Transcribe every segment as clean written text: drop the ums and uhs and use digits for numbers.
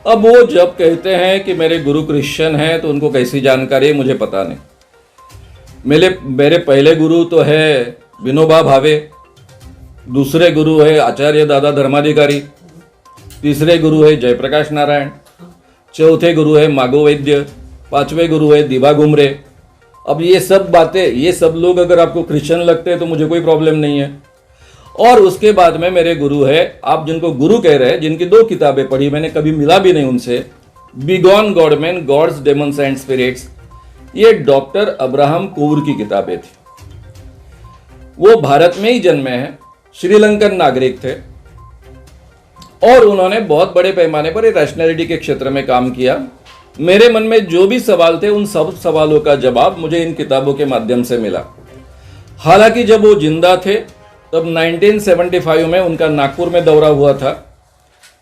अब वो जब कहते हैं कि मेरे गुरु क्रिश्चियन हैं तो उनको कैसी जानकारी है मुझे पता नहीं। मेरे मेरे पहले गुरु तो है विनोबा भावे, दूसरे गुरु है आचार्य दादा धर्माधिकारी, तीसरे गुरु है जयप्रकाश नारायण, चौथे गुरु है मागो वैद्य, पांचवे गुरु है दिवा घुमरे। अब ये सब बातें, ये सब लोग अगर आपको क्रिश्चियन लगते हैं तो मुझे कोई प्रॉब्लम नहीं है। और उसके बाद में मेरे गुरु है, आप जिनको गुरु कह रहे हैं, जिनकी 2 किताबें पढ़ी, मैंने कभी मिला भी नहीं उनसे, begone godmen, gods demons and spirits, ये डॉक्टर अब्राहम कोवर की किताबें थी। वो भारत में ही जन्मे हैं, श्रीलंकन नागरिक थे और उन्होंने बहुत बड़े पैमाने पर रैशनैलिटी के क्षेत्र में काम किया। मेरे मन में जो भी सवाल थे उन सब सवालों का जवाब मुझे इन किताबों के माध्यम से मिला। हालांकि जब वो जिंदा थे तब 1975 में उनका नागपुर में दौरा हुआ था,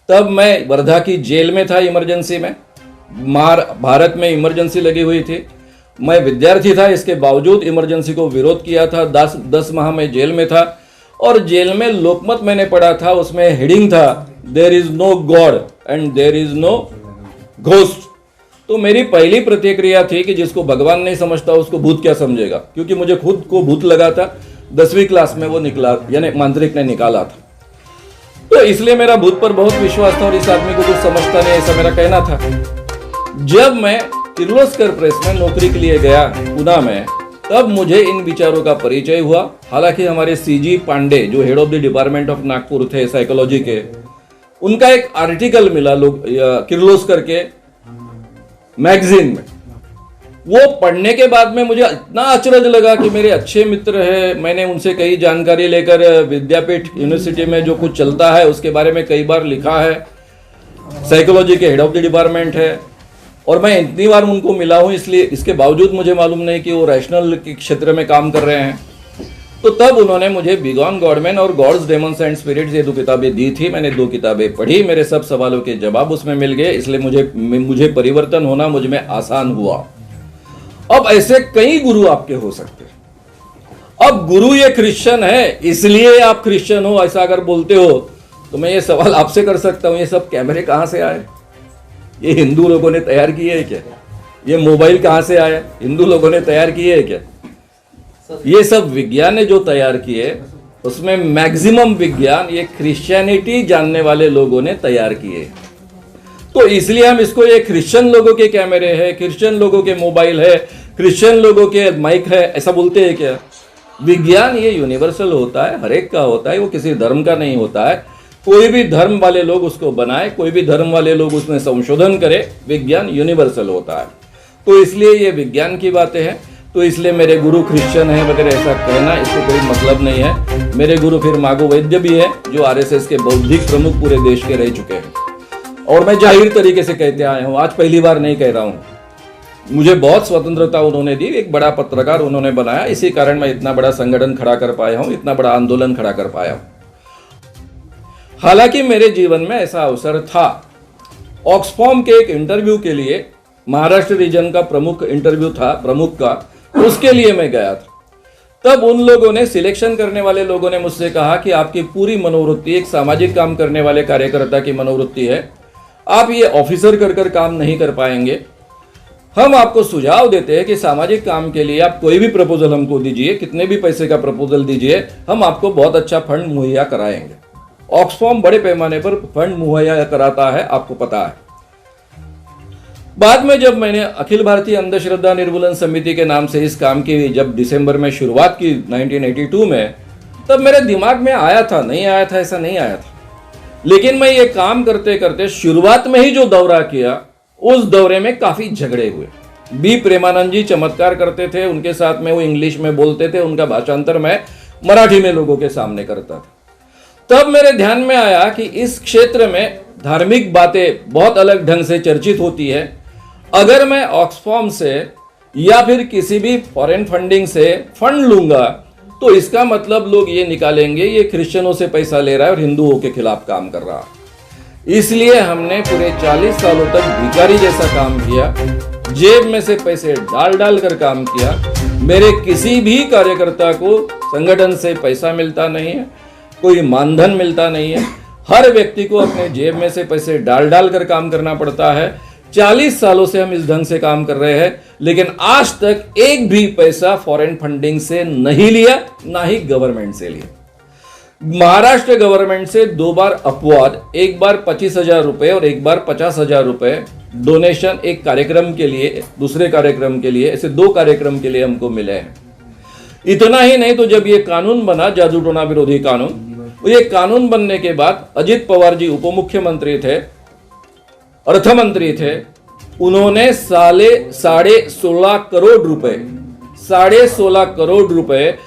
तब मैं वर्धा की जेल में था इमरजेंसी में। भारत में इमरजेंसी लगी हुई थी, मैं विद्यार्थी था, इसके बावजूद इमरजेंसी को विरोध किया था। 10 माह में जेल में था और जेल में लोकमत मैंने पढ़ा था, उसमें हेडिंग था there is no god and there is no ghost. तो मेरी पहली प्रतिक्रिया थी कि जिसको भगवान नहीं समझता उसको भूत क्या समझेगा, क्योंकि मुझे खुद को भूत लगा था। 10वीं क्लास में वो निकला, यानी मांत्रिक ने निकाला था। तो इसलिए मेरा भूत पर बहुत विश्वास था और इस आदमी को कुछ समझता नहीं, ऐसा मेरा कहना था। जब मैं किर्लोस्कर प्रेस में नौकरी के लिए गया पुणे में, तब मुझे इन विचारों का परिचय हुआ। हालांकि हमारे सीजी पांडे जो head of the department of Nagpur थे साइकोलॉजी के, उनका एक आर्टिकल मिला लोग किर्लोस्कर के मैगजीन में। वो पढ़ने के बाद में मुझे इतना अचरज लगा कि मेरे अच्छे मित्र हैं, मैंने उनसे कई जानकारी लेकर विद्यापीठ यूनिवर्सिटी में जो कुछ चलता है उसके बारे में कई बार लिखा है। साइकोलॉजी के हेड ऑफ द डिपार्टमेंट है और मैं इतनी बार उनको मिला हूं, इसलिए इसके बावजूद मुझे मालूम नहीं कि वो रैशनल के क्षेत्र में काम कर रहे हैं। तो तब उन्होंने मुझे बिगॉन गॉडमैन और गॉड्स डेमन्स एंड स्पिरिट्स ये 2 किताबें दी थी। मैंने 2 किताबें पढ़ी, मेरे सब सवालों के जवाब उसमें मिल गए, इसलिए मुझे परिवर्तन होना मुझ में आसान हुआ। अब ऐसे कई गुरु आपके हो सकते हैं। अब गुरु ये क्रिश्चियन है इसलिए आप क्रिश्चियन हो, ऐसा अगर बोलते हो तो मैं ये सवाल आपसे कर सकता हूं, ये सब कैमरे कहां से आए? ये हिंदू लोगों ने तैयार किए है क्या? ये मोबाइल कहां से आया? हिंदू लोगों ने तैयार किए है क्या? ये सब विज्ञान ने जो तैयार किए उसमें मैक्सिमम विज्ञान ये क्रिश्चियनिटी जानने वाले लोगों ने तैयार किए। तो इसलिए हम इसको, ये क्रिश्चियन लोगों के कैमरे है, क्रिश्चियन लोगों के मोबाइल है, क्रिश्चियन लोगों के माइक है, ऐसा बोलते हैं क्या? विज्ञान ये यूनिवर्सल होता है, हर एक का होता है, वो किसी धर्म का नहीं होता है। कोई भी धर्म वाले लोग उसको बनाए, कोई भी धर्म वाले लोग उसमें संशोधन करे, विज्ञान यूनिवर्सल होता है। तो इसलिए ये विज्ञान की बातें हैं। तो इसलिए मेरे गुरु क्रिश्चियन है वगैरह ऐसा कहना, इसको कोई मतलब नहीं है। मेरे गुरु फिर मागो वैद्य भी है जो आरएसएस के बौद्धिक प्रमुख पूरे देश के रह चुके हैं और मैं जाहिर तरीके से कहते आया हूँ, आज पहली बार नहीं कह रहा हूँ। मुझे बहुत स्वतंत्रता उन्होंने दी, एक बड़ा पत्रकार उन्होंने बनाया, इसी कारण मैं इतना बड़ा संगठन खड़ा कर पाया हूँ, इतना बड़ा आंदोलन खड़ा कर पाया हूँ। हालांकि मेरे जीवन में ऐसा अवसर था, ऑक्सफॉर्म के एक इंटरव्यू के लिए, महाराष्ट्र रीजन का प्रमुख इंटरव्यू था, प्रमुख का, उसके लिए मैं गया था। तब उन लोगों ने, सिलेक्शन करने वाले लोगों ने मुझसे कहा कि आपकी पूरी मनोवृत्ति एक सामाजिक काम करने वाले कार्यकर्ता की मनोवृत्ति है, आप ये ऑफिसर कर काम नहीं कर पाएंगे। हम आपको सुझाव देते हैं कि सामाजिक काम के लिए आप कोई भी प्रपोजल हमको दीजिए, कितने भी पैसे का प्रपोजल दीजिए, हम आपको बहुत अच्छा फंड मुहैया कराएंगे। ऑक्सफॉर्म बड़े पैमाने पर फंड मुहैया कराता है, आपको पता है। बाद में जब मैंने अखिल भारतीय अंधश्रद्धा निर्मूलन समिति के नाम से इस काम की जब दिसंबर में शुरुआत की 1982 में, तब मेरे दिमाग में आया था, नहीं आया था ऐसा नहीं आया था, लेकिन मैं ये काम करते करते शुरुआत में ही जो दौरा किया, उस दौरे में काफी झगड़े हुए। बी प्रेमानंद जी चमत्कार करते थे, उनके साथ में वो इंग्लिश में बोलते थे, उनका भाषांतर मैं मराठी में लोगों के सामने करता था। तब मेरे ध्यान में आया कि इस क्षेत्र में धार्मिक बातें बहुत अलग ढंग से चर्चित होती है। अगर मैं ऑक्सफॉर्म से या फिर किसी भी फॉरेन फंडिंग से फंड लूंगा तो इसका मतलब लोग ये निकालेंगे ये क्रिश्चियनों से पैसा ले रहा है और हिंदुओं के खिलाफ काम कर रहा है। इसलिए हमने पूरे 40 सालों तक भिखारी जैसा काम किया, जेब में से पैसे डाल डाल कर काम किया। मेरे किसी भी कार्यकर्ता को संगठन से पैसा मिलता नहीं है, कोई मानधन मिलता नहीं है। हर व्यक्ति को अपने जेब में से पैसे डाल डाल कर काम करना पड़ता है। 40 सालों से हम इस ढंग से काम कर रहे हैं, लेकिन आज तक एक भी पैसा फॉरेन फंडिंग से नहीं लिया, ना ही गवर्नमेंट से लिया। महाराष्ट्र गवर्नमेंट से 2 बार अपवाद, एक बार 25,000 रुपए और एक बार 50,000 रुपए डोनेशन एक कार्यक्रम के लिए, दूसरे कार्यक्रम के लिए, ऐसे 2 कार्यक्रम के लिए हमको मिले हैं। इतना ही नहीं तो जब ये कानून बना, जादू टोना विरोधी कानून, ये कानून बनने के बाद अजित पवार जी उप मुख्यमंत्री थे, अर्थ मंत्री थे, उन्होंने 16.5 करोड़ रुपए, 16.5 करोड़ रुपए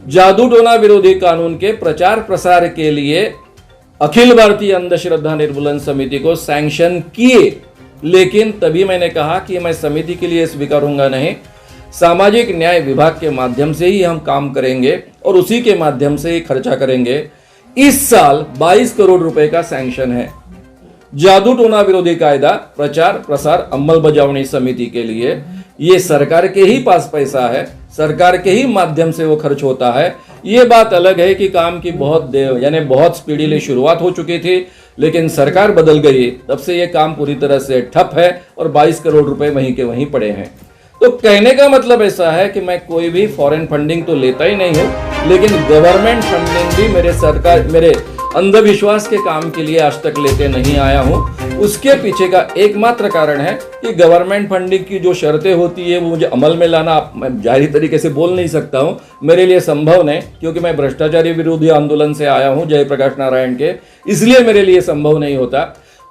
जादू टोना विरोधी कानून के प्रचार प्रसार के लिए अखिल भारतीय अंधश्रद्धा निर्मूलन समिति को सैंक्शन किए। लेकिन तभी मैंने कहा कि मैं समिति के लिए स्वीकारूंगा नहीं, सामाजिक न्याय विभाग के माध्यम से ही हम काम करेंगे और उसी के माध्यम से ही खर्चा करेंगे। इस साल 22 करोड़ रुपए का सैंक्शन है जादू टोना विरोधी कायदा प्रचार प्रसार अंमलबजावनी समिति के लिए। ये सरकार के ही पास पैसा है, सरकार के ही माध्यम से वो खर्च होता है। ये बात अलग है कि काम की बहुत स्पीडीली शुरुआत हो चुकी थी, लेकिन सरकार बदल गई, तब से ये काम पूरी तरह से ठप है और 22 करोड़ रुपए वहीं के वहीं पड़े हैं। तो कहने का मतलब ऐसा है कि मैं कोई भी फॉरेन फंडिंग तो लेता ही नहीं हूं, लेकिन गवर्नमेंट फंडिंग भी मेरे अंधविश्वास के काम के लिए आज तक लेते नहीं आया हूं। उसके पीछे का एकमात्र कारण है कि गवर्नमेंट फंडिंग की जो शर्तें होती है वो मुझे अमल में लाना, मैं जाहिर तरीके से बोल नहीं सकता हूं, मेरे लिए संभव नहीं, क्योंकि मैं भ्रष्टाचारी विरोधी आंदोलन से आया हूं जयप्रकाश नारायण के, इसलिए मेरे लिए संभव नहीं होता।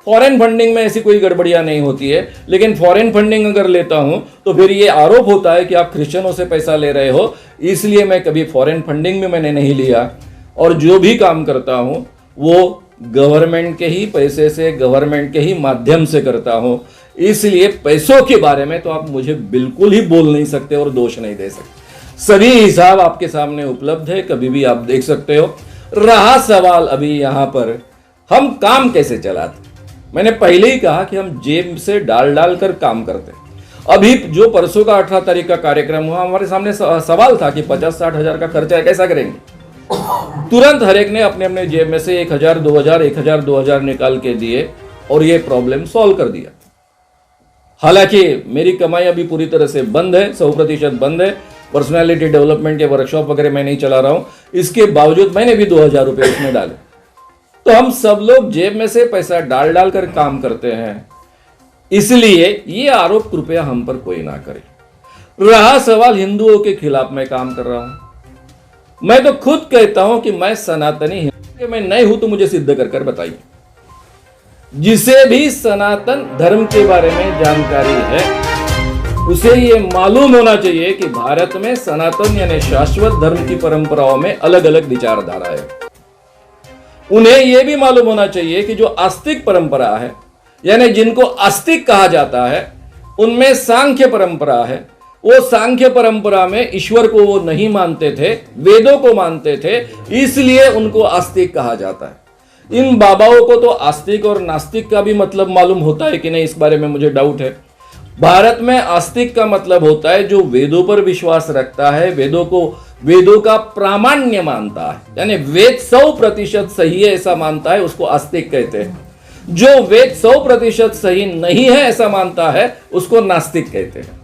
फॉरेन फंडिंग में ऐसी कोई गड़बड़ियां नहीं होती है, लेकिन फॉरेन फंडिंग अगर लेता हूं तो फिर ये आरोप होता है कि आप क्रिश्चियनों से पैसा ले रहे हो, इसलिए मैं कभी फॉरेन फंडिंग में मैंने नहीं लिया। और जो भी काम करता हूं वो गवर्नमेंट के ही पैसे से, गवर्नमेंट के ही माध्यम से करता हूं, इसलिए पैसों के बारे में तो आप मुझे बिल्कुल ही बोल नहीं सकते और दोष नहीं दे सकते। सभी हिसाब आपके सामने उपलब्ध है, कभी भी आप देख सकते हो। रहा सवाल अभी यहां पर हम काम कैसे चलाते, मैंने पहले ही कहा कि हम जेब से डाल डाल कर काम करते। अभी जो परसों का 18 तारीख का कार्यक्रम हुआ, हमारे सामने सवाल था कि 50-60 हजार का खर्चा कैसा करेंगे। तुरंत हर एक ने अपने अपने जेब में से 1,000, 2,000, 1,000, 2,000 निकाल के दिए और ये प्रॉब्लम सॉल्व कर दिया। हालांकि मेरी कमाई अभी पूरी तरह से बंद है, 100% बंद है। पर्सनालिटी डेवलपमेंट के वर्कशॉप वगैरह मैं नहीं चला रहा हूं, इसके बावजूद मैंने भी 2,000 रुपए उसमें डाले। तो हम सब लोग जेब में से पैसा डाल डाल कर काम करते हैं, इसलिए ये आरोप कृपया हम पर कोई ना करे। रहा सवाल हिंदुओं के खिलाफ मैं काम कर रहा हूं, मैं तो खुद कहता हूं कि मैं सनातनी हिंदू, मैं नहीं हूं तो मुझे सिद्ध कर कर बताइए। जिसे भी सनातन धर्म के बारे में जानकारी है उसे ये मालूम होना चाहिए कि भारत में सनातन यानी शाश्वत धर्म की परंपराओं में अलग अलग विचारधारा है। उन्हें यह भी मालूम होना चाहिए कि जो आस्तिक परंपरा है, यानी जिनको आस्तिक कहा जाता है, उनमें सांख्य परंपरा है। वो सांख्य परंपरा में ईश्वर को वो नहीं मानते थे, वेदों को मानते थे, इसलिए उनको आस्तिक कहा जाता है। इन बाबाओं को तो आस्तिक और नास्तिक का भी मतलब मालूम होता है कि नहीं, इस बारे में मुझे डाउट है। भारत में आस्तिक का मतलब होता है जो वेदों पर विश्वास रखता है, वेदों का प्रामाण्य मानता है, यानी वेद 100% सही है ऐसा मानता है, उसको आस्तिक कहते हैं। जो वेद 100% सही नहीं है ऐसा मानता है, उसको नास्तिक कहते हैं।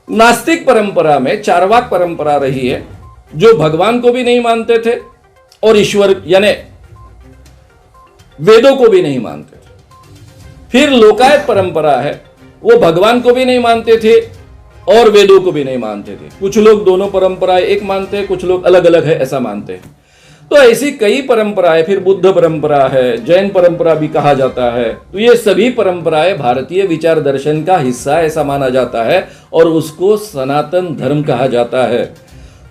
नास्तिक परंपरा में चार्वाक परंपरा रही है, जो भगवान को भी नहीं मानते थे और ईश्वर यानी वेदों को भी नहीं मानते थे। फिर लोकायत परंपरा है, वो भगवान को भी नहीं मानते थे और वेदों को भी नहीं मानते थे। कुछ लोग दोनों परंपराएं एक मानते हैं, कुछ लोग अलग अलग है ऐसा मानते हैं। तो ऐसी कई परंपराएं, फिर बुद्ध परंपरा है, जैन परंपरा भी कहा जाता है। तो ये सभी परंपराएं भारतीय विचार दर्शन का हिस्सा ऐसा माना जाता है और उसको सनातन धर्म कहा जाता है।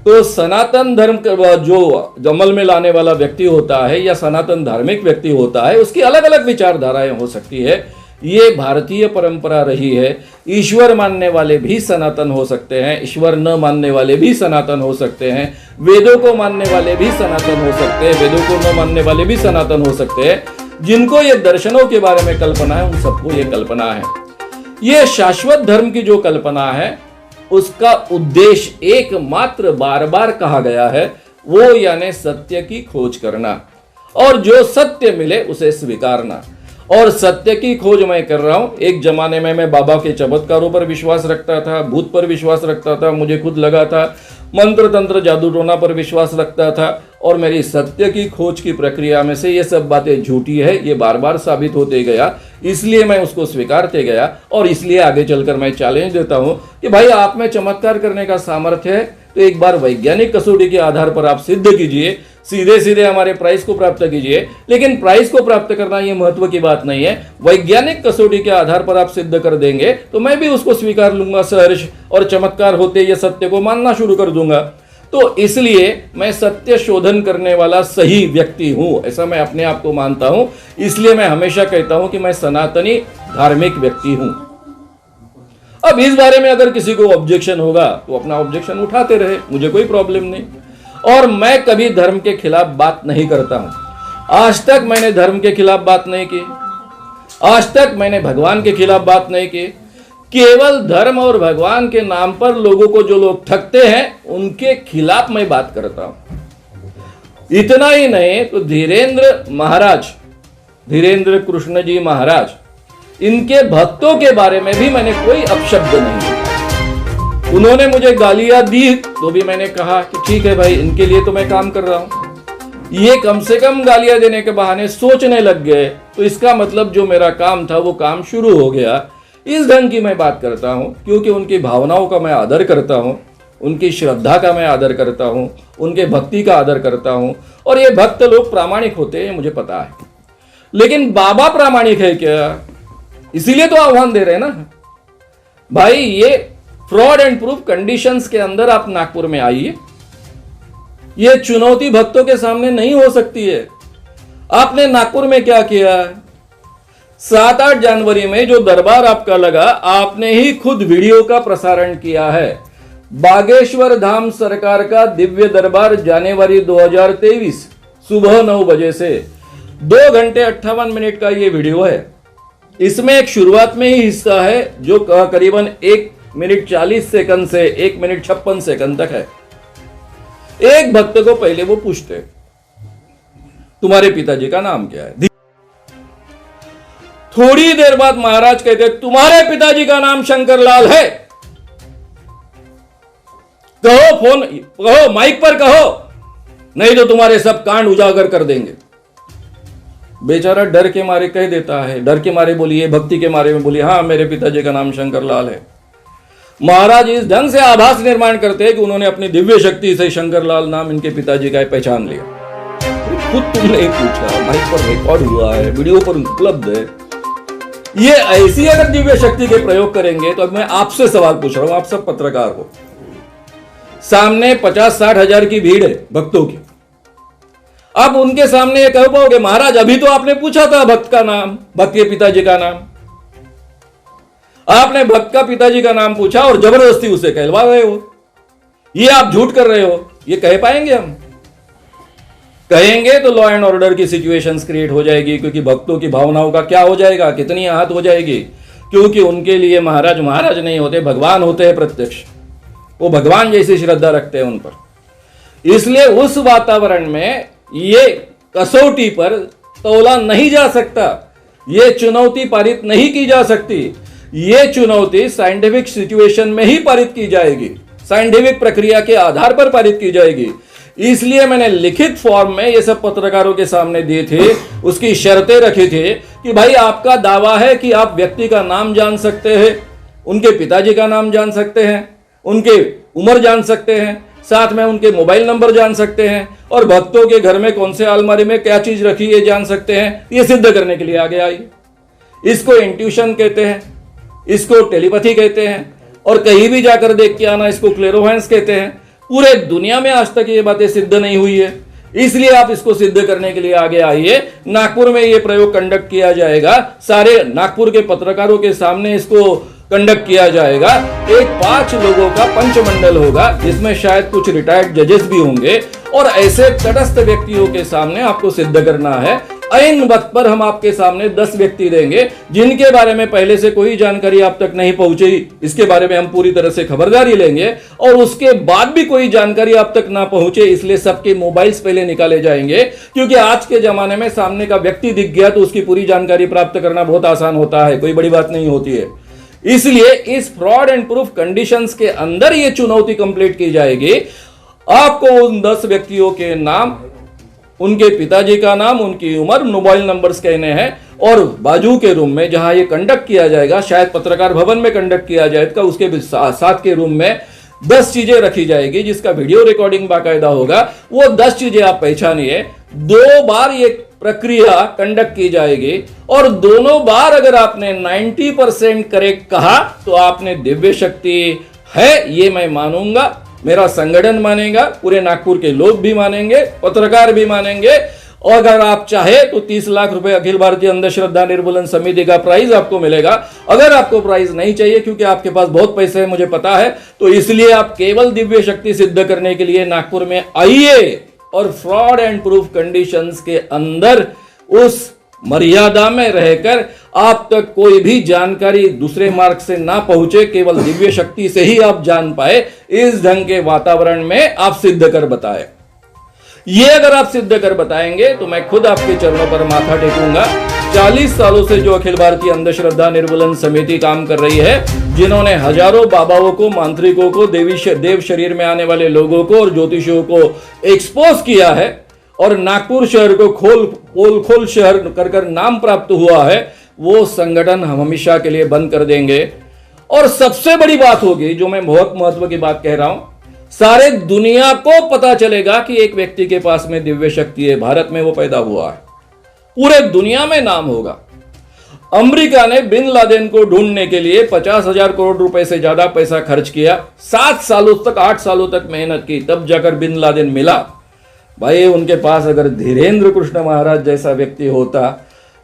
तो सनातन धर्म जो अमल में लाने वाला व्यक्ति होता है या सनातन धार्मिक व्यक्ति होता है, उसकी अलग अलग विचारधाराएं हो सकती है। ये भारतीय परंपरा रही है। ईश्वर मानने वाले भी सनातन हो सकते हैं, ईश्वर न मानने वाले भी सनातन हो सकते हैं, वेदों को मानने वाले भी सनातन हो सकते हैं, वेदों को न मानने वाले भी सनातन हो सकते हैं। जिनको ये दर्शनों के बारे में कल्पना है, उन सबको ये कल्पना है। ये शाश्वत धर्म की जो कल्पना है, उसका उद्देश्य एकमात्र बार बार कहा गया है, वो यानी सत्य की खोज करना। और जो सत्य मिले उसे स्वीकारना। और सत्य की खोज मैं कर रहा हूं। एक जमाने में मैं बाबा के चमत्कारों पर विश्वास रखता था, भूत पर विश्वास रखता था, मुझे खुद लगा था, मंत्र तंत्र जादू टोना पर विश्वास रखता था, और मेरी सत्य की खोज की प्रक्रिया में से ये सब बातें झूठी है, ये बार बार साबित होते गया। इसलिए मैं उसको स्वीकारते गया, और इसलिए आगे चलकर मैं चैलेंज देता हूं कि भाई आप में चमत्कार करने का सामर्थ्य है तो एक बार वैज्ञानिक कसौटी के आधार पर आप सिद्ध कीजिए, सीधे सीधे हमारे प्राइस को प्राप्त कीजिए। लेकिन प्राइस को प्राप्त करना ये महत्व की बात नहीं है, वैज्ञानिक कसौटी के आधार पर आप सिद्ध कर देंगे तो मैं भी उसको स्वीकार लूंगा सहर्ष, और चमत्कार होते ये सत्य को मानना शुरू कर दूंगा। तो इसलिए मैं सत्य शोधन करने वाला सही व्यक्ति हूं, ऐसा मैं अपने आप को मानता हूं। इसलिए मैं हमेशा कहता हूं कि मैं सनातनी धार्मिक व्यक्ति हूं। अब इस बारे में अगर किसी को ऑब्जेक्शन होगा तो अपना ऑब्जेक्शन उठाते रहे, मुझे कोई प्रॉब्लम नहीं। और मैं कभी धर्म के खिलाफ बात नहीं करता हूं। आज तक मैंने धर्म के खिलाफ बात नहीं की, आज तक मैंने भगवान के खिलाफ बात नहीं की। केवल धर्म और भगवान के नाम पर लोगों को जो लोग ठगते हैं उनके खिलाफ मैं बात करता हूं। इतना ही नहीं तो धीरेन्द्र महाराज, धीरेन्द्र कृष्ण जी महाराज, इनके भक्तों के बारे में भी मैंने कोई अपशब्द नहीं। उन्होंने मुझे गालियां दी तो भी मैंने कहा कि ठीक है भाई, इनके लिए तो मैं काम कर रहा हूं। ये कम से कम गालियां देने के बहाने सोचने लग गए, तो इसका मतलब जो मेरा काम था वो काम शुरू हो गया। इस ढंग की मैं बात करता हूं क्योंकि उनकी भावनाओं का मैं आदर करता हूं, उनकी श्रद्धा का मैं आदर करता हूं, उनके भक्ति का आदर करता हूं। और ये भक्त लोग प्रामाणिक होते हैं, मुझे पता है। लेकिन बाबा प्रामाणिक है क्या? इसीलिए तो आह्वान दे रहे हैं ना भाई, ये फ्रॉड एंड प्रूफ कंडीशंस के अंदर आप नागपुर में आइए। ये चुनौती भक्तों के सामने नहीं हो सकती है। आपने नागपुर में क्या किया? 7-8 जनवरी में जो दरबार आपका लगा, आपने ही खुद वीडियो का प्रसारण किया है। बागेश्वर धाम सरकार का दिव्य दरबार जनवरी 2023 सुबह 9 बजे से 2 घंटे 58 मिनट का ये वीडियो है। इसमें एक शुरुआत में ही हिस्सा है जो करीबन 1 मिनट 40 सेकंड से 1 मिनट 56 सेकंड तक है। एक भक्त को पहले वो पूछते, तुम्हारे पिताजी का नाम क्या है? थोड़ी देर बाद महाराज कहते, तुम्हारे पिताजी का नाम शंकरलाल है? कहो, फोन कहो, माइक पर कहो, नहीं तो तुम्हारे सब कांड उजागर कर देंगे। बेचारा डर के मारे कह देता है, डर के मारे बोलिए, भक्ति के मारे में बोलिए, हाँ मेरे पिताजी का नाम शंकरलाल है। महाराज इस ढंग से आभास निर्माण करते हैं कि उन्होंने अपनी दिव्य शक्ति से शंकरलाल नाम इनके पिताजी का पहचान लिया। खुद तुमने ही पूछा, माइक पर रिकॉर्ड हुआ है, वीडियो पर उपलब्ध है। ये ऐसी अगर दिव्य शक्ति के प्रयोग करेंगे तो अब मैं आपसे सवाल पूछ रहा हूं, आप सब पत्रकार हो, सामने 50-60 हजार की भीड़ है भक्तों की। आप उनके सामने ये कह पाओगे, महाराज अभी तो आपने पूछा था भक्त का नाम, भक्त के पिताजी का नाम, आपने भक्त का पिताजी का नाम पूछा और जबरदस्ती उसे कहलवा रहे हो, ये आप झूठ कर रहे हो, ये कह पाएंगे हम? कहेंगे तो लॉ एंड ऑर्डर की सिचुएशंस क्रिएट हो जाएगी, क्योंकि भक्तों की भावनाओं का क्या हो जाएगा, कितनी आहत हो जाएगी। क्योंकि उनके लिए महाराज महाराज नहीं होते, भगवान होते हैं प्रत्यक्ष। वो भगवान जैसी श्रद्धा रखते हैं उन पर। इसलिए उस वातावरण में ये कसौटी पर तौला नहीं जा सकता, ये चुनौती पारित नहीं की जा सकती। ये चुनौती साइंटिफिक सिचुएशन में ही पारित की जाएगी, साइंटिफिक प्रक्रिया के आधार पर पारित की जाएगी। इसलिए मैंने लिखित फॉर्म में ये सब पत्रकारों के सामने दिए थे, उसकी शर्तें रखी थी कि भाई आपका दावा है कि आप व्यक्ति का नाम जान सकते हैं, उनके पिताजी का नाम जान सकते हैं, उनके उम्र जान सकते हैं, साथ में उनके मोबाइल नंबर जान सकते हैं, और भक्तों के घर में कौन से अलमारी में क्या चीज रखी है जान सकते हैं। ये सिद्ध करने के लिए आगे आई। इसको इंट्यूशन कहते हैं, इसको टेलीपैथी कहते हैं, और कहीं भी जाकर देख के आना इसको क्लेरोवेंस कहते हैं। पूरे दुनिया में आज तक ये बातें सिद्ध नहीं हुई है, इसलिए आप इसको सिद्ध करने के लिए आगे आइए। नागपुर में ये प्रयोग कंडक्ट किया जाएगा, सारे नागपुर के पत्रकारों के सामने इसको कंडक्ट किया जाएगा। एक 5 लोगों का पंचमंडल होगा, जिसमें शायद कुछ रिटायर्ड जजेस भी होंगे, और ऐसे तटस्थ व्यक्तियों के सामने आपको सिद्ध करना है। ऐन वक्त पर हम आपके सामने 10 व्यक्ति देंगे जिनके बारे में पहले से कोई जानकारी आप तक नहीं पहुंची, इसके बारे में हम पूरी तरह से खबरदारी लेंगे। और उसके बाद भी कोई जानकारी आप तक ना पहुंचे, इसलिए सबके मोबाइल्स पहले निकाले जाएंगे, क्योंकि आज के जमाने में सामने का व्यक्ति दिख गया तो उसकी पूरी जानकारी प्राप्त करना बहुत आसान होता है, कोई बड़ी बात नहीं होती है। इसलिए इस फ्रॉड एंड प्रूफ कंडीशंस के अंदर यह चुनौती कंप्लीट की जाएगी। आपको उन 10 व्यक्तियों के नाम, उनके पिताजी का नाम, उनकी उम्र, मोबाइल नंबर्स कहने हैं, और बाजू के रूम में जहां ये कंडक्ट किया जाएगा, शायद पत्रकार भवन में कंडक्ट किया जाएगा, उसके साथ के रूम में 10 चीजें रखी जाएगी जिसका वीडियो रिकॉर्डिंग बाकायदा होगा। वो 10 चीजें आप पहचानिए। 2 बार ये प्रक्रिया कंडक्ट की जाएगी और दोनों बार अगर आपने 90% करेक्ट कहा तो आपने दिव्य शक्ति है, ये मैं मानूंगा, मेरा संगठन मानेगा, पूरे नागपुर के लोग भी मानेंगे, पत्रकार भी मानेंगे। और अगर आप चाहे तो 30 लाख रुपए अखिल भारतीय अंधश्रद्धा निर्मूलन समिति का प्राइज आपको मिलेगा। अगर आपको प्राइज नहीं चाहिए क्योंकि आपके पास बहुत पैसे हैं, मुझे पता है, तो इसलिए आप केवल दिव्य शक्ति सिद्ध करने के लिए नागपुर में आइए और फ्रॉड एंड प्रूफ कंडीशंस के अंदर उस मर्यादा में रहकर आप तक कोई भी जानकारी दूसरे मार्ग से ना पहुंचे, केवल दिव्य शक्ति से ही आप जान पाए, इस ढंग के वातावरण में आप सिद्ध कर बताए। ये अगर आप सिद्ध कर बताएंगे तो मैं खुद आपके चरणों पर माथा टेकूंगा। 40 सालों से जो अखिल भारतीय अंधश्रद्धा निर्मूलन समिति काम कर रही है, जिन्होंने हजारों बाबाओं को, मांत्रिकों को, देव शरीर में आने वाले लोगों को और ज्योतिषियों को एक्सपोज किया है और नागपुर शहर को खोल शहर कर नाम प्राप्त हुआ है, वो संगठन हम हमेशा के लिए बंद कर देंगे। और सबसे बड़ी बात होगी, जो मैं बहुत महत्व की बात कह रहा हूं, सारे दुनिया को पता चलेगा कि एक व्यक्ति के पास में दिव्य शक्ति है, भारत में वो पैदा हुआ है, पूरे दुनिया में नाम होगा। अमेरिका ने बिन लादेन को ढूंढने के लिए 50,000 करोड़ रुपए से ज्यादा पैसा खर्च किया, 7 सालों तक, 8 सालों तक मेहनत की, तब जाकर बिन लादेन मिला। भाई उनके पास अगर धीरेन्द्र कृष्ण महाराज जैसा व्यक्ति होता,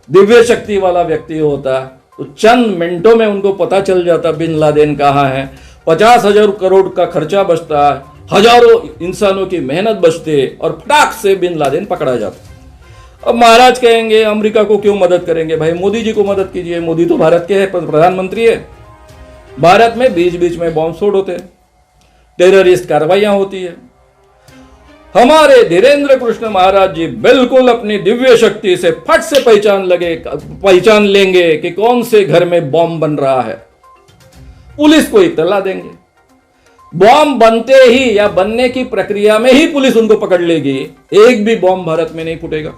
दिव्य शक्ति वाला व्यक्ति होता, तो चंद मिनटों में उनको पता चल जाता बिन लादेन कहाँ है। 50,000 करोड़ का खर्चा बचता, हजारों इंसानों की मेहनत बचते और फटाक से बिन लादेन पकड़ा जाता। अब महाराज कहेंगे अमेरिका को क्यों मदद करेंगे? भाई मोदी जी को मदद कीजिए, मोदी तो भारत के है, प्रधानमंत्री है। भारत में बीच बीच में बॉम्ब स्फोट होते हैं, टेररिस्ट कार्रवाइयां होती है। हमारे धीरेन्द्र कृष्ण महाराज जी बिल्कुल अपनी दिव्य शक्ति से फट से पहचान लेंगे कि कौन से घर में बॉम्ब बन रहा है, पुलिस को इत्तला देंगे। बॉम्ब बनते ही या बनने की प्रक्रिया में ही पुलिस उनको पकड़ लेगी, एक भी बॉम्ब भारत में नहीं फूटेगा।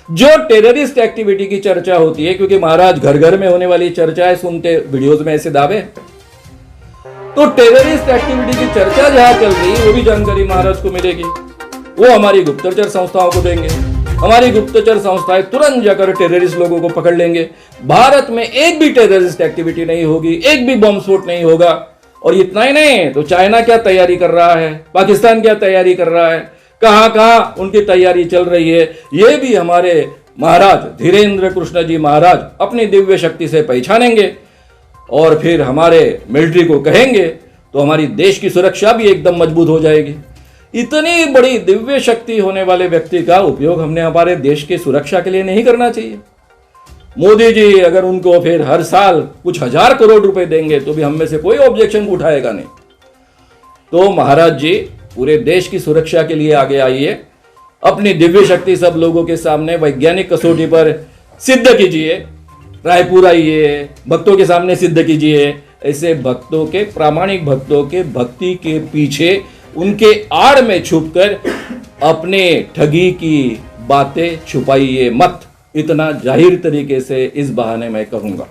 जो टेररिस्ट एक्टिविटी की चर्चा होती है, क्योंकि महाराज घर घर में होने वाली चर्चाएं सुनते, वीडियोस में ऐसे दावे, तो टेररिस्ट एक्टिविटी की चर्चा जहां चल रही है वो भी जानकारी महाराज को मिलेगी, वो हमारी गुप्तचर संस्थाओं को देंगे। हमारी गुप्तचर संस्थाएं तुरंत जाकर टेररिस्ट लोगों को पकड़ लेंगे। भारत में एक भी टेररिस्ट एक्टिविटी नहीं होगी, एक भी बम स्फोट नहीं होगा। और इतना ही नहीं, तो चाइना क्या तैयारी कर रहा है, पाकिस्तान क्या तैयारी कर रहा है, कहां कहां उनकी तैयारी चल रही है, ये भी हमारे महाराज धीरेन्द्र कृष्ण जी महाराज अपनी दिव्य शक्ति से पहचानेंगे और फिर हमारे मिलिट्री को कहेंगे, तो हमारी देश की सुरक्षा भी एकदम मजबूत हो जाएगी। इतनी बड़ी दिव्य शक्ति होने वाले व्यक्ति का उपयोग हमने हमारे देश की सुरक्षा के लिए नहीं करना चाहिए। मोदी जी अगर उनको फिर हर साल कुछ 1000 करोड़ रुपए देंगे तो भी हम में से कोई ऑब्जेक्शन उठाएगा नहीं। तो महाराज जी पूरे देश की सुरक्षा के लिए आगे आइए, अपनी दिव्य शक्ति सब लोगों के सामने वैज्ञानिक कसौटी पर सिद्ध कीजिए, रायपुर आइए, भक्तों के सामने सिद्ध कीजिए। ऐसे भक्तों के, प्रामाणिक भक्तों के भक्ति के पीछे उनके आड़ में छुपकर अपने ठगी की बातें छुपाइए मत, इतना जाहिर तरीके से इस बहाने मैं कहूंगा।